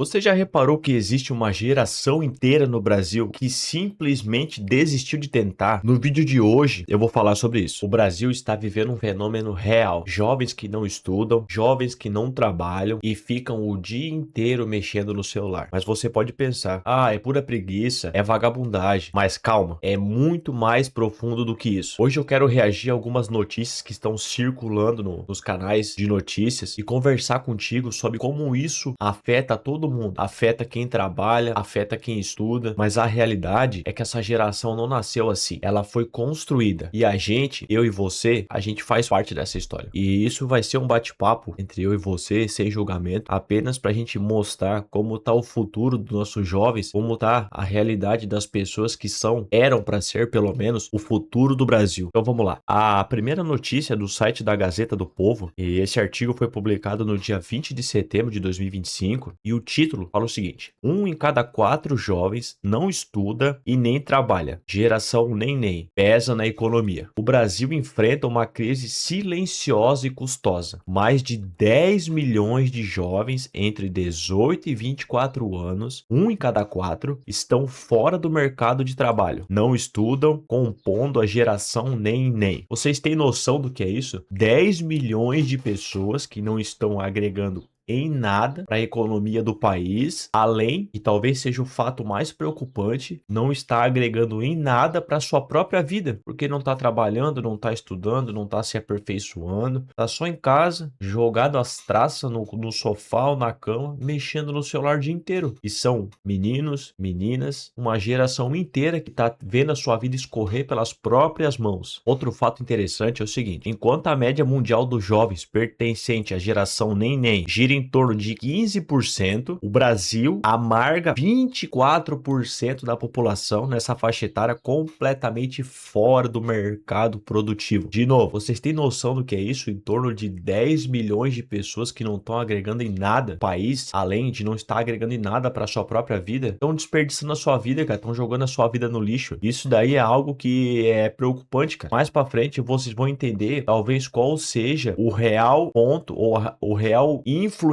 Você já reparou que existe uma geração inteira no Brasil que simplesmente desistiu de tentar? No vídeo de hoje eu vou falar sobre isso. O Brasil está vivendo um fenômeno real. Jovens que não estudam, jovens que não trabalham e ficam o dia inteiro mexendo no celular. Mas você pode pensar, é pura preguiça, é vagabundagem. Mas calma, é muito mais profundo do que isso. Hoje eu quero reagir a algumas notícias que estão circulando nos canais de notícias e conversar contigo sobre como isso afeta todo mundo, afeta quem trabalha, afeta quem estuda, mas a realidade é que essa geração não nasceu assim, ela foi construída e a gente, eu e você, a gente faz parte dessa história. E isso vai ser um bate-papo entre eu e você, sem julgamento, apenas pra gente mostrar como tá o futuro dos nossos jovens, como tá a realidade das pessoas que eram para ser pelo menos o futuro do Brasil. Então vamos lá. A primeira notícia do site da Gazeta do Povo, e esse artigo foi publicado no dia 20 de setembro de 2025, e o título fala o seguinte: um em cada 4 jovens não estuda e nem trabalha. Geração neném pesa na economia. O Brasil enfrenta uma crise silenciosa e custosa. Mais de 10 milhões de jovens entre 18 e 24 anos, um em cada 4, estão fora do mercado de trabalho. Não estudam, compondo a geração neném. Vocês têm noção do que é isso? 10 milhões de pessoas que não estão agregando em nada para a economia do país, além, e talvez seja o fato mais preocupante, não está agregando em nada para sua própria vida, porque não está trabalhando, não está estudando, não está se aperfeiçoando, está só em casa, jogado às traças no sofá ou na cama, mexendo no celular o dia inteiro. E são meninos, meninas, uma geração inteira que está vendo a sua vida escorrer pelas próprias mãos. Outro fato interessante é o seguinte: enquanto a média mundial dos jovens pertencente à geração neném gira em torno de 15%, o Brasil amarga 24% da população nessa faixa etária completamente fora do mercado produtivo. De novo, vocês têm noção do que é isso? Em torno de 10 milhões de pessoas que não estão agregando em nada. O país, além de não estar agregando em nada para sua própria vida, estão desperdiçando a sua vida, cara. Estão jogando a sua vida no lixo. Isso daí é algo que é preocupante, cara. Mais para frente vocês vão entender talvez qual seja o real ponto ou o real influenciador.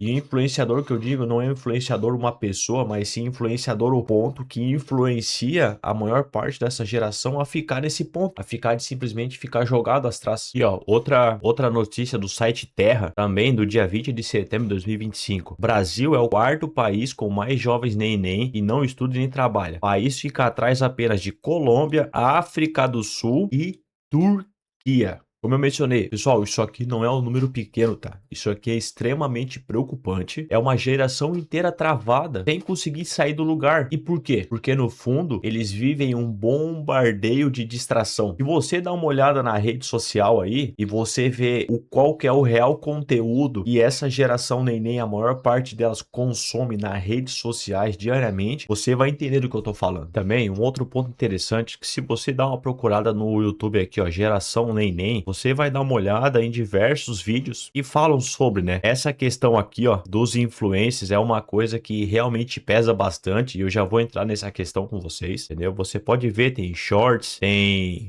E influenciador que eu digo não é influenciador uma pessoa, mas sim influenciador o ponto que influencia a maior parte dessa geração a ficar nesse ponto, a ficar de simplesmente ficar jogado às traças. E outra notícia do site Terra, também do dia 20 de setembro de 2025. Brasil é o quarto país com mais jovens neném e não estuda nem trabalha. O país fica atrás apenas de Colômbia, África do Sul e Turquia. Como eu mencionei, pessoal, isso aqui não é um número pequeno, tá? Isso aqui é extremamente preocupante. É uma geração inteira travada, sem conseguir sair do lugar. E por quê? Porque no fundo, eles vivem um bombardeio de distração. Se você dá uma olhada na rede social aí, e você vê qual que é o real conteúdo e essa geração neném, a maior parte delas consome nas redes sociais diariamente, você vai entender do que eu tô falando. Também, um outro ponto interessante, que se você dá uma procurada no YouTube aqui, ó, geração neném, você vai dar uma olhada em diversos vídeos que falam sobre, né? Essa questão aqui, ó, dos influencers é uma coisa que realmente pesa bastante e eu já vou entrar nessa questão com vocês, entendeu? Você pode ver, tem shorts,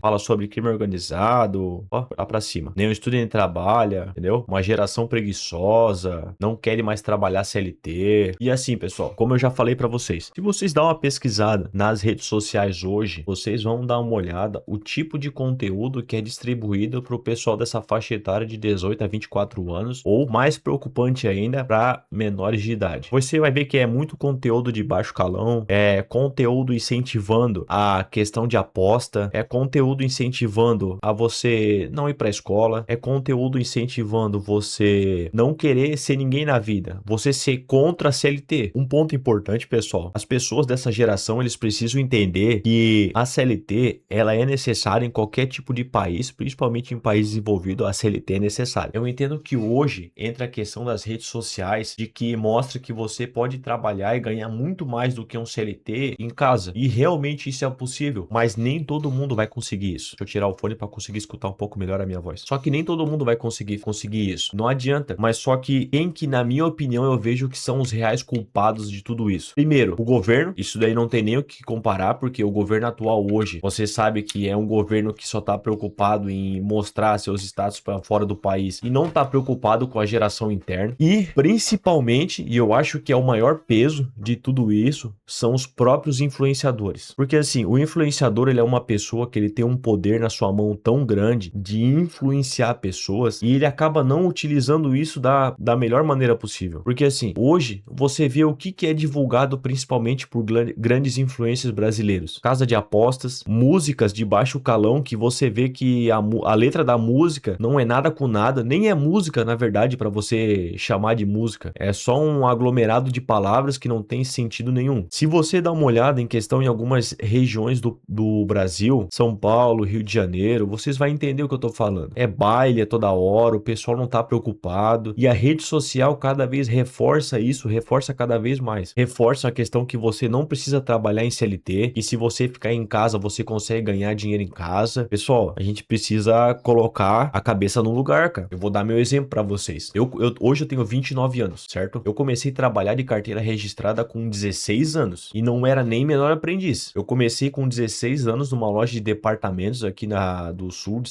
fala sobre crime organizado, ó, lá pra cima. Nenhum estudo nem trabalha, entendeu? Uma geração preguiçosa, não querem mais trabalhar CLT. E assim, pessoal, como eu já falei pra vocês, se vocês dão uma pesquisada nas redes sociais hoje, vocês vão dar uma olhada o tipo de conteúdo que é distribuído para o pessoal dessa faixa etária de 18 a 24 anos, ou mais preocupante ainda, para menores de idade. Você vai ver que é muito conteúdo de baixo calão, é conteúdo incentivando a questão de aposta, é conteúdo incentivando a você não ir para a escola, é conteúdo incentivando você não querer ser ninguém na vida, você ser contra a CLT. Um ponto importante, pessoal, as pessoas dessa geração, eles precisam entender que a CLT, ela é necessária em qualquer tipo de país, principalmente em país desenvolvido, a CLT é necessária. Eu entendo que hoje entra a questão das redes sociais, de que mostra que você pode trabalhar e ganhar muito mais do que um CLT em casa. E realmente isso é possível, mas nem todo mundo vai conseguir isso. Deixa eu tirar o fone para conseguir escutar um pouco melhor a minha voz. Só que nem todo mundo vai conseguir isso. Não adianta. Mas só que quem que, na minha opinião, eu vejo que são os reais culpados de tudo isso. Primeiro, o governo. Isso daí não tem nem o que comparar, porque o governo atual hoje, você sabe que é um governo que só tá preocupado em mostrar mostrar seus status para fora do país e não tá preocupado com a geração interna. E principalmente, e eu acho que é o maior peso de tudo isso, são os próprios influenciadores. Porque assim, o influenciador, ele é uma pessoa que ele tem um poder na sua mão tão grande de influenciar pessoas e ele acaba não utilizando isso da melhor maneira possível. Porque assim, hoje você vê o que é divulgado principalmente por grandes influencers brasileiros. Casa de apostas, músicas de baixo calão que você vê que a letra da música não é nada com nada, nem é música na verdade para você chamar de música. É só um aglomerado de palavras que não tem sentido nenhum. Se você dá uma olhada em questão em algumas regiões do Brasil, São Paulo, Rio de Janeiro, vocês vão entender o que eu tô falando. É baile, é toda hora, o pessoal não tá preocupado e a rede social cada vez reforça isso, reforça cada vez mais. Reforça a questão que você não precisa trabalhar em CLT e se você ficar em casa, você consegue ganhar dinheiro em casa. Pessoal, a gente precisa colocar a cabeça no lugar, cara. Eu vou dar meu exemplo pra vocês. Hoje eu tenho 29 anos, certo? Eu comecei a trabalhar de carteira registrada com 16 anos e não era nem menor aprendiz. Eu comecei com 16 anos numa loja de departamentos aqui do sul,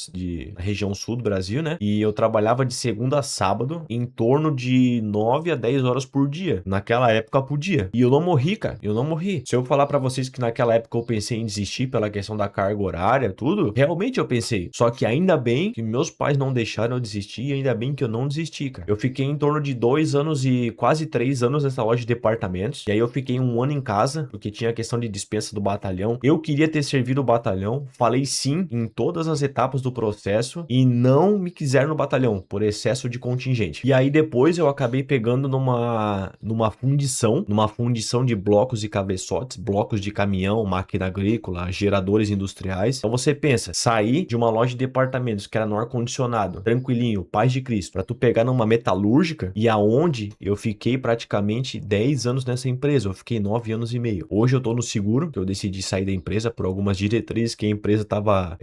na região sul do Brasil, né? E eu trabalhava de segunda a sábado em torno de 9 a 10 horas por dia. Naquela época podia. E eu não morri, cara. Eu não morri. Se eu falar pra vocês que naquela época eu pensei em desistir pela questão da carga horária, tudo, realmente eu pensei. Só que ainda bem que meus pais não deixaram eu desistir e ainda bem que eu não desisti, cara. Eu fiquei em torno de 2 anos e quase 3 anos nessa loja de departamentos. E aí eu fiquei 1 ano em casa, porque tinha a questão de dispensa do batalhão. Eu queria ter servido o batalhão. Falei sim em todas as etapas do processo e não me quiseram no batalhão por excesso de contingente. E aí depois eu acabei pegando numa fundição de blocos e cabeçotes, blocos de caminhão, máquina agrícola, geradores industriais. Então você pensa, sair de uma loja de departamentos que era no ar-condicionado, tranquilinho, paz de Cristo, para tu pegar numa metalúrgica e aonde eu fiquei praticamente 10 anos nessa empresa, eu fiquei 9 anos e meio. Hoje eu tô no seguro, que eu decidi sair da empresa por algumas diretrizes que a empresa tava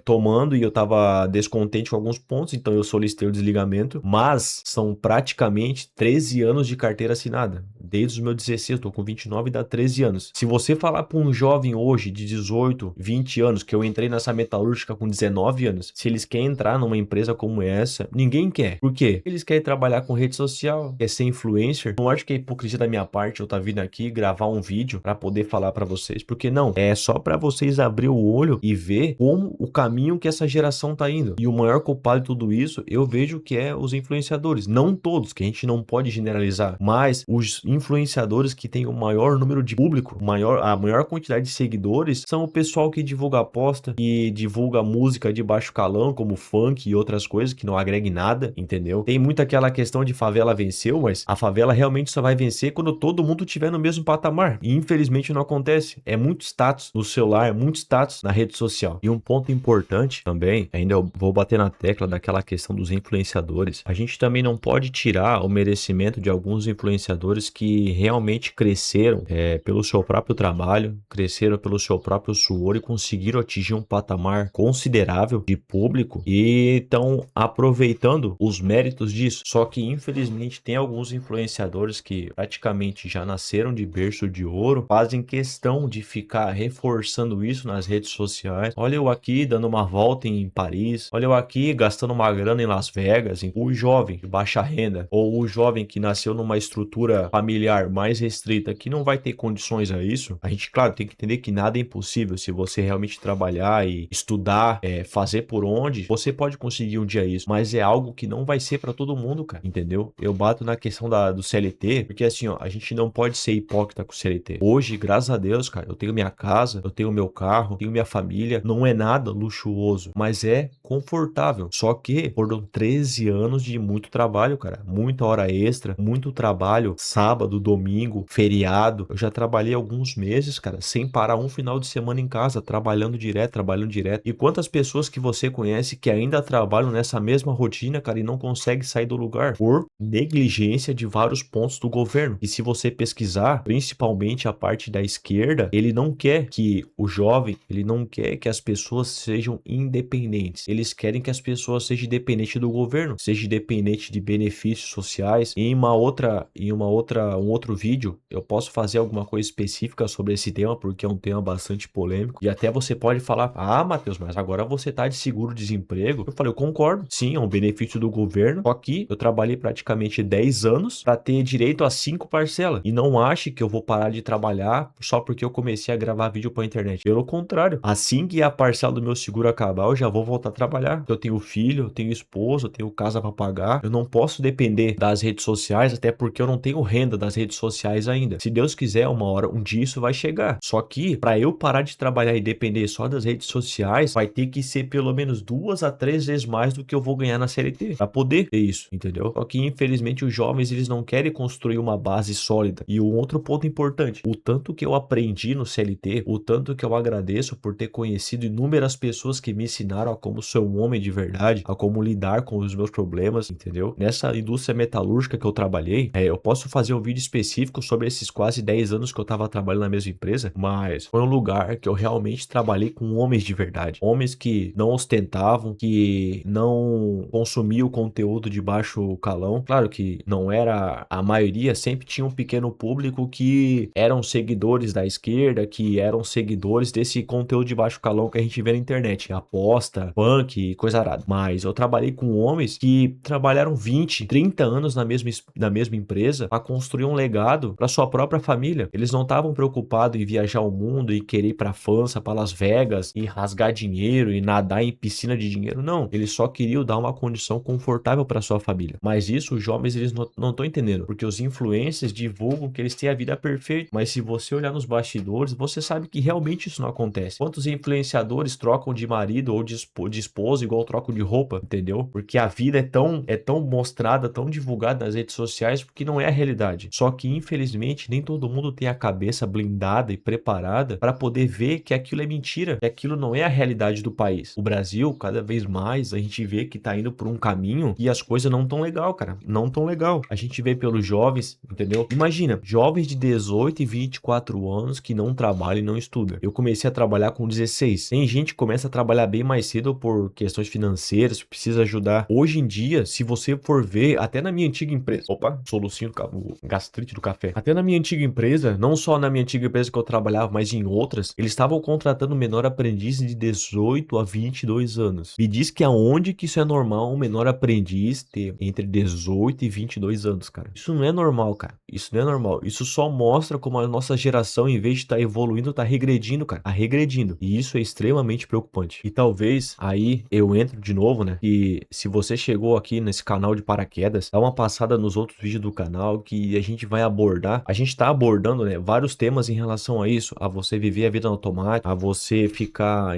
tomando e eu tava descontente com alguns pontos, então eu solicitei o desligamento, mas são praticamente 13 anos de carteira assinada. Desde os meus 16, eu tô com 29 e dá 13 anos. Se você falar para um jovem hoje de 18, 20 anos, que eu entrei nessa metalúrgica com 19 anos, se eles querem entrar numa empresa como essa, ninguém quer. Por quê? Eles querem trabalhar com rede social, quer ser influencer. Não acho que é hipocrisia da minha parte eu tá vindo aqui gravar um vídeo para poder falar para vocês, porque não, é só para vocês abrir o olho e ver como o caminho que essa geração tá indo. E o maior culpado de tudo isso, eu vejo que é os influenciadores. Não todos, que a gente não pode generalizar, mas os influenciadores que têm o maior número de público, a maior quantidade de seguidores, são o pessoal que divulga aposta, que divulga música de baixo calão, como funk e outras coisas, que não agreguem nada, entendeu? Tem muito aquela questão de favela venceu, mas a favela realmente só vai vencer quando todo mundo estiver no mesmo patamar. E infelizmente não acontece. É muito status no celular, é muito status na rede social. E um ponto importante também, ainda eu vou bater na tecla daquela questão dos influenciadores. A gente também não pode tirar o merecimento de alguns influenciadores que realmente cresceram pelo seu próprio trabalho, cresceram pelo seu próprio suor e conseguiram atingir um patamar considerável de público e estão aproveitando os méritos disso. Só que infelizmente tem alguns influenciadores que praticamente já nasceram de berço de ouro, fazem questão de ficar reforçando isso nas redes sociais. Olha eu aqui dando uma volta em Paris, olha eu aqui gastando uma grana em Las Vegas. O jovem de baixa renda ou o jovem que nasceu numa estrutura familiar mais restrita que não vai ter condições a isso, a gente, claro, tem que entender que nada é impossível. Se você realmente trabalhar e estudar, fazer por onde, você pode conseguir um dia isso, mas é algo que não vai ser para todo mundo, cara, entendeu? Eu bato na questão do CLT, porque assim, ó, a gente não pode ser hipócrita com o CLT. Hoje, graças a Deus, cara, eu tenho minha casa, eu tenho meu carro, tenho minha família, não é nada luxuoso, mas é confortável. Só que foram 13 anos de muito trabalho, cara, muita hora extra, muito trabalho, sábado, domingo, feriado. Eu já trabalhei alguns meses, cara, sem parar um final de semana em casa, trabalhando direto, trabalhando direto. E quantas pessoas que você conhece que ainda trabalham nessa mesma rotina, cara, e não consegue sair do lugar por negligência de vários pontos do governo. E se você pesquisar, principalmente a parte da esquerda, ele não quer que o jovem, ele não quer que as pessoas sejam independentes. Eles querem que as pessoas sejam dependentes do governo, sejam dependentes de benefícios sociais. E em uma outra um outro vídeo, eu posso fazer alguma coisa específica sobre esse tema, porque é um tema bastante polêmico. E até você pode falar, ah, Matheus, mas agora você tá de seguro-desemprego. Eu falei, eu concordo, sim, é um benefício do governo, só que eu trabalhei praticamente 10 anos para ter direito a 5 parcelas. E não ache que eu vou parar de trabalhar só porque eu comecei a gravar vídeo pra internet. Pelo contrário, assim que a parcela do meu seguro acabar, eu já vou voltar a trabalhar. Eu tenho filho, eu tenho esposa, eu tenho casa para pagar. Eu não posso depender das redes sociais, até porque eu não tenho renda das redes sociais ainda. Se Deus quiser, uma hora, um dia isso vai chegar. Só que para eu parar de trabalhar e depender só das redes sociais, vai ter que ser pelo menos 2 a 3 vezes mais do que eu vou ganhar na CLT para poder ter isso, entendeu? Só que infelizmente os jovens eles não querem construir uma base sólida. E um outro ponto importante, o tanto que eu aprendi no CLT, o tanto que eu agradeço por ter conhecido inúmeras pessoas que me ensinaram a como ser um homem de verdade, a como lidar com os meus problemas, entendeu? Nessa indústria metalúrgica que eu trabalhei, eu posso fazer um vídeo específico sobre esses quase 10 anos que eu tava trabalhando na mesma empresa, mas foi um lugar que eu realmente trabalhei com homens de verdade. Homens que não ostentavam, que não consumiam conteúdo de baixo calão. Claro que não era a maioria, sempre tinha um pequeno público que eram seguidores da esquerda, que eram seguidores desse conteúdo de baixo calão que a gente vê na internet, aposta, punk e coisa arada. Mas eu trabalhei com homens que trabalharam 20, 30 anos na mesma empresa para construir um legado para sua própria família. Eles não estavam preocupados em viajar o mundo e querer ir para França, para Las Vegas e rasgar dinheiro e nadar em piscina de dinheiro. Não, eles só queriam dar uma condição confortável para sua família. Mas isso os jovens eles não estão entendendo, porque os influencers divulgam que eles têm a vida perfeita, mas se você olhar nos bastidores, você sabe que realmente isso não acontece. Quantos influenciadores trocam de marido ou de esposa igual trocam de roupa, entendeu? Porque a vida é tão mostrada, tão divulgada nas redes sociais, porque não é a realidade. Só que infelizmente nem todo mundo tem a cabeça blindada e preparada para poder ver que aquilo é mentira, que aquilo não é a realidade do país. O Brasil, cada vez mais, a gente vê que tá indo por um caminho e as coisas não tão legal, cara. Não tão legal. A gente vê pelos jovens, entendeu? Imagina, jovens de 18 e 24 anos que não trabalham e não estudam. Eu comecei a trabalhar com 16. Tem gente que começa a trabalhar bem mais cedo por questões financeiras, precisa ajudar. Hoje em dia, se você for ver, até na minha antiga empresa... Opa, solucinho do gastrite do café. Até na minha antiga empresa, não só na minha antiga empresa que eu trabalhava, mas em outras, eles estavam contratando menor aprendiz de 18 a 22 anos. Me diz que aonde que isso é normal um menor aprendiz ter entre 18 e 22 anos, cara? Isso não é normal, cara. Isso não é normal. Isso só mostra como a nossa geração, em vez de estar evoluindo, tá regredindo, cara. Tá regredindo. E isso é extremamente preocupante. E talvez aí eu entro de novo, né? E se você chegou aqui nesse canal de paraquedas, dá uma passada nos outros vídeos do canal que a gente vai abordar. A gente tá abordando, né, vários temas em relação a isso. A você viver a vida no automático, a você ficar,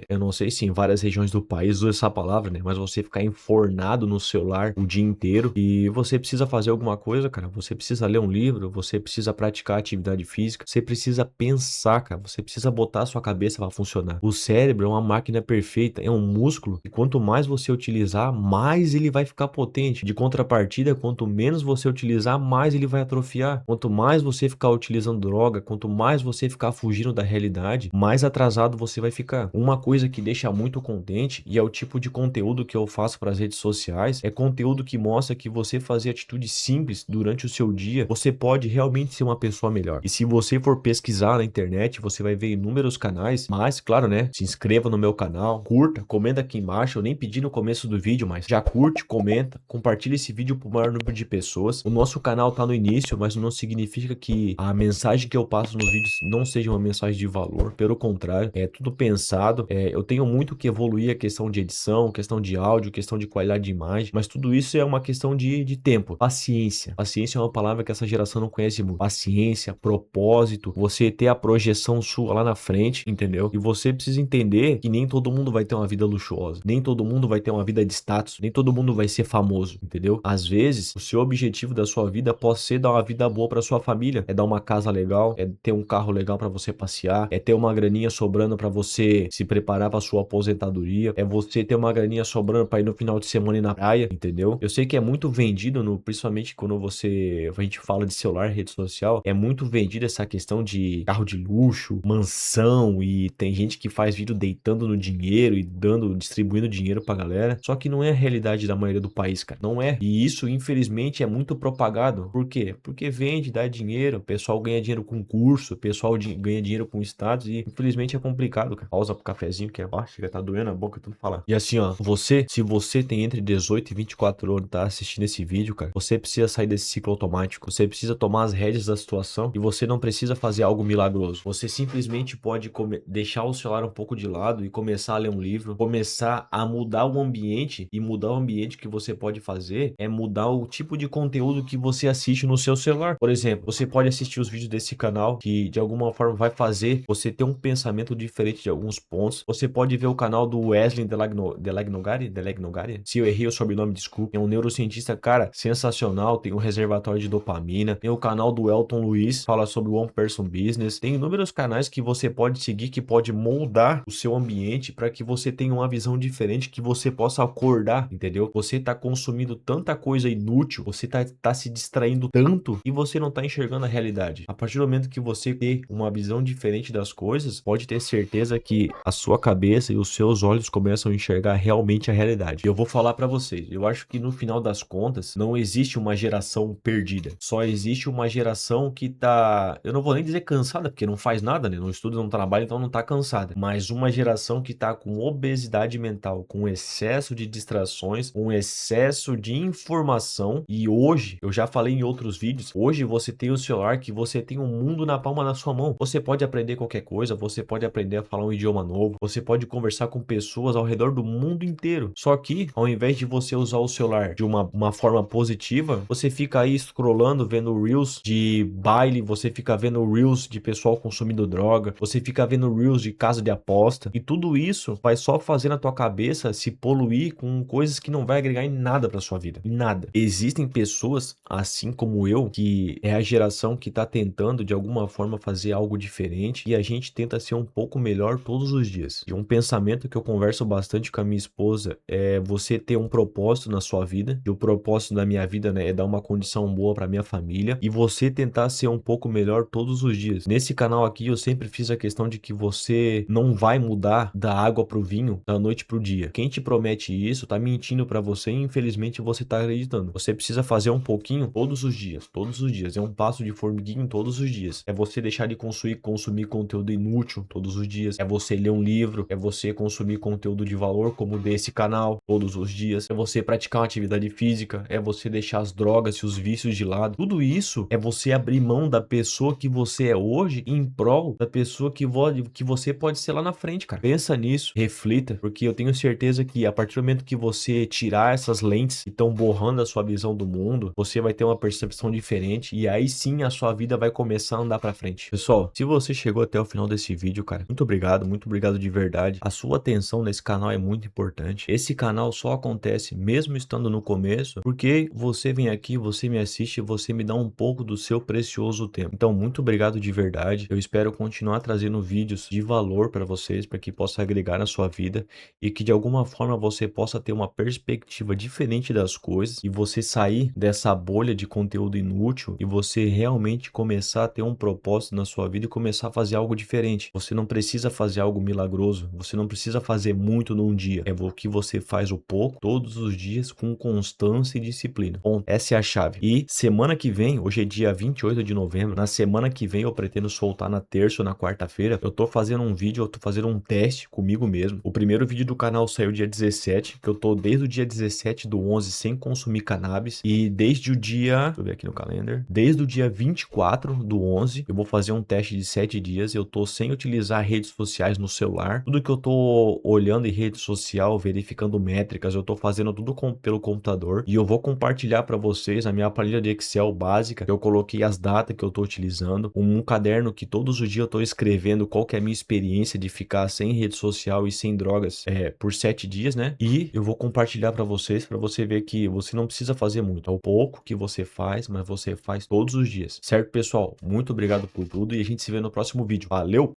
eu não sei se em várias regiões do país usa essa palavra, né? Mas você ficar enfornado no celular o dia inteiro e você precisa fazer alguma coisa, cara. Você precisa ler um livro, você precisa praticar atividade física, você precisa pensar, cara. Você precisa botar a sua cabeça para funcionar. O cérebro é uma máquina perfeita, é um músculo e quanto mais você utilizar, mais ele vai ficar potente. De contrapartida, quanto menos você utilizar, mais ele vai atrofiar. Quanto mais você ficar utilizando droga, quanto mais você ficar fugindo da realidade, mais atrasado você vai ficar. Uma coisa que deixa muito contente, e é o tipo de conteúdo que eu faço para as redes sociais, é conteúdo que mostra que você fazer atitudes simples durante o seu dia, você pode realmente ser uma pessoa melhor. E se você for pesquisar na internet, você vai ver inúmeros canais, mas claro, né, se inscreva no meu canal, curta, comenta aqui embaixo, eu nem pedi no começo do vídeo, mas já curte, comenta, compartilha esse vídeo para o maior número de pessoas. O nosso canal tá no início, mas não significa que a mensagem que eu passo nos vídeos não seja uma mensagem de valor, pelo contrário, é tudo pensado, eu tenho muito que evoluir a questão de edição, questão de áudio, questão de qualidade de imagem, mas tudo isso é uma questão de tempo. Paciência. Paciência é uma palavra que essa geração não conhece muito. Paciência, propósito, você ter a projeção sua lá na frente, entendeu? E você precisa entender que nem todo mundo vai ter uma vida luxuosa, nem todo mundo vai ter uma vida de status, nem todo mundo vai ser famoso, entendeu? Às vezes, o seu objetivo da sua vida pode ser dar uma vida boa pra sua família, é dar uma casa legal, é ter um carro legal pra você passear, é ter uma graninha sobrando pra você se preparar pra sua aposentadoria, é você ter uma graninha sobrando pra ir no final de semana ir na praia, entendeu? Eu sei que é muito vendido, principalmente quando você a gente fala de celular, rede social, é muito vendida essa questão de carro de luxo, mansão, e tem gente que faz vídeo deitando no dinheiro e distribuindo dinheiro pra galera. Só que não é a realidade da maioria do país, cara. Não é. E isso, infelizmente, é muito propagado. Por quê? Porque vende, dá dinheiro, o pessoal ganha dinheiro com curso, o pessoal ganha dinheiro com status e, infelizmente, é complicado, cara. Pausa pro cafezinho que é baixo, chega, tá doendo a boca, tudo falar. E assim, ó, se você tem entre 18 e 24 anos, tá assistindo esse vídeo, cara, você precisa sair desse ciclo automático. Você precisa tomar as rédeas da situação e você não precisa fazer algo milagroso. Você simplesmente pode deixar o celular um pouco de lado e começar a ler um livro, começar a mudar o ambiente. E mudar o ambiente que você pode fazer é mudar o tipo de conteúdo que você assiste no seu celular. Por exemplo, você pode assistir os vídeos desse canal que de alguma forma vai fazer você ter um pensamento diferente de alguns pontos. Você pode ver o canal do Wesley Delegnogari. Se eu errei o sobrenome, desculpe. É um neurocientista, cara, sensacional. Tem um reservatório de dopamina. Tem o canal do Elton Luiz, fala sobre o One Person Business. Tem inúmeros canais que você pode seguir, que pode moldar o seu ambiente para que você tenha uma visão diferente, que você possa acordar, entendeu? Você tá consumindo tanta coisa inútil, você tá se distraindo tanto e você não tá enxergando a realidade. A partir do momento que você ter uma visão diferente das coisas, pode ter certeza que a sua cabeça e os seus olhos começam a enxergar realmente a realidade. Eu vou falar para vocês, eu acho que no final das contas, não existe uma geração perdida. Só existe uma geração que tá, eu não vou nem dizer cansada, porque não faz nada, né? Não estuda, não trabalha, então não tá cansada. Mas uma geração que tá com obesidade mental, com excesso de distrações, com excesso de informação. E hoje, eu já falei em outros vídeos, hoje você tem o celular que você tem um mundo na palma da sua mão. Você pode aprender qualquer coisa, você pode aprender a falar um idioma novo, você pode conversar com pessoas ao redor do mundo inteiro. Só que, ao invés de você usar o celular de uma forma positiva, você fica aí scrollando, vendo Reels de baile, você fica vendo Reels de pessoal consumindo droga, você fica vendo Reels de casa de aposta, e tudo isso vai só fazer na tua cabeça se poluir com coisas que não vai agregar em nada pra sua vida, em nada. Existem pessoas, assim como eu, que é a geração que tá tentando de alguma forma fazer algo diferente, e a gente tenta ser um pouco melhor todos os dias. E um pensamento que eu converso bastante com a minha esposa é você ter um propósito na sua vida, e o propósito da minha vida, né, é dar uma condição boa pra minha família, e você tentar ser um pouco melhor todos os dias. Nesse canal aqui eu sempre fiz a questão de que você não vai mudar da água pro vinho da noite pro dia. Quem te promete isso tá mentindo pra você e infelizmente você tá acreditando. Você precisa fazer um pouquinho todos os dias, todos os dias. É um passo de formiguinho todos os dias. É você deixar de consumir conteúdo inútil todos os dias. É você ler um livro, é você consumir conteúdo de valor como desse canal todos os dias. É você praticar uma atividade física, é você deixar as drogas e os vícios de lado. Tudo isso é você abrir mão da pessoa que você é hoje em prol da pessoa que você pode ser lá na frente, cara. Pensa nisso, reflita, porque eu tenho certeza que a partir do momento que você tirar essas lentes que estão borrando a sua visão do mundo, você vai ter uma percepção diferente e aí sim a sua vida vai começar a andar pra frente. Pessoal, se você chegou até o final desse vídeo, cara, muito obrigado de verdade. A sua atenção nesse canal é muito importante. Esse canal só acontece mesmo estando no começo, porque você vem aqui, você me assiste, você me dá um pouco do seu precioso tempo. Então, muito obrigado de verdade. Eu espero continuar trazendo vídeos de valor para vocês, para que possa agregar na sua vida e que de alguma forma você possa ter uma perspectiva diferente das coisas e você sair dessa bolha de conteúdo inútil e você realmente começar a ter um propósito na sua vida e começar a fazer algo diferente. Você não precisa fazer algo milagroso, você não precisa fazer muito num dia. É o que você faz o pouco todos os dias com constância e disciplina. Bom, essa é a chave. E semana que vem, hoje é dia 28 de novembro, na semana que vem eu pretendo soltar na terça ou na quarta-feira, eu tô fazendo um vídeo, eu tô fazendo um teste comigo mesmo. O primeiro vídeo do canal saiu dia 17, que eu tô desde o dia 17 do 11 sem consumir cannabis, e desde o dia, deixa eu ver aqui no calendar, desde o dia 24 do 11, eu vou fazer um teste de 7 dias, eu tô sem utilizar redes sociais no celular, tudo que eu tô olhando em rede social, verificando métricas, eu tô fazendo tudo pelo computador, e eu vou compartilhar para vocês a minha planilha de Excel básica, que eu coloquei as datas que eu tô utilizando, um caderno que todos os dias eu tô escrevendo qual que é a minha experiência de ficar sem rede social e sem drogas por 7 dias, né? E eu vou compartilhar para você ver que você não precisa fazer muito, é o pouco que você faz, mas você faz todos os dias, certo, pessoal? Muito obrigado por tudo e a gente se vê no próximo vídeo. Valeu!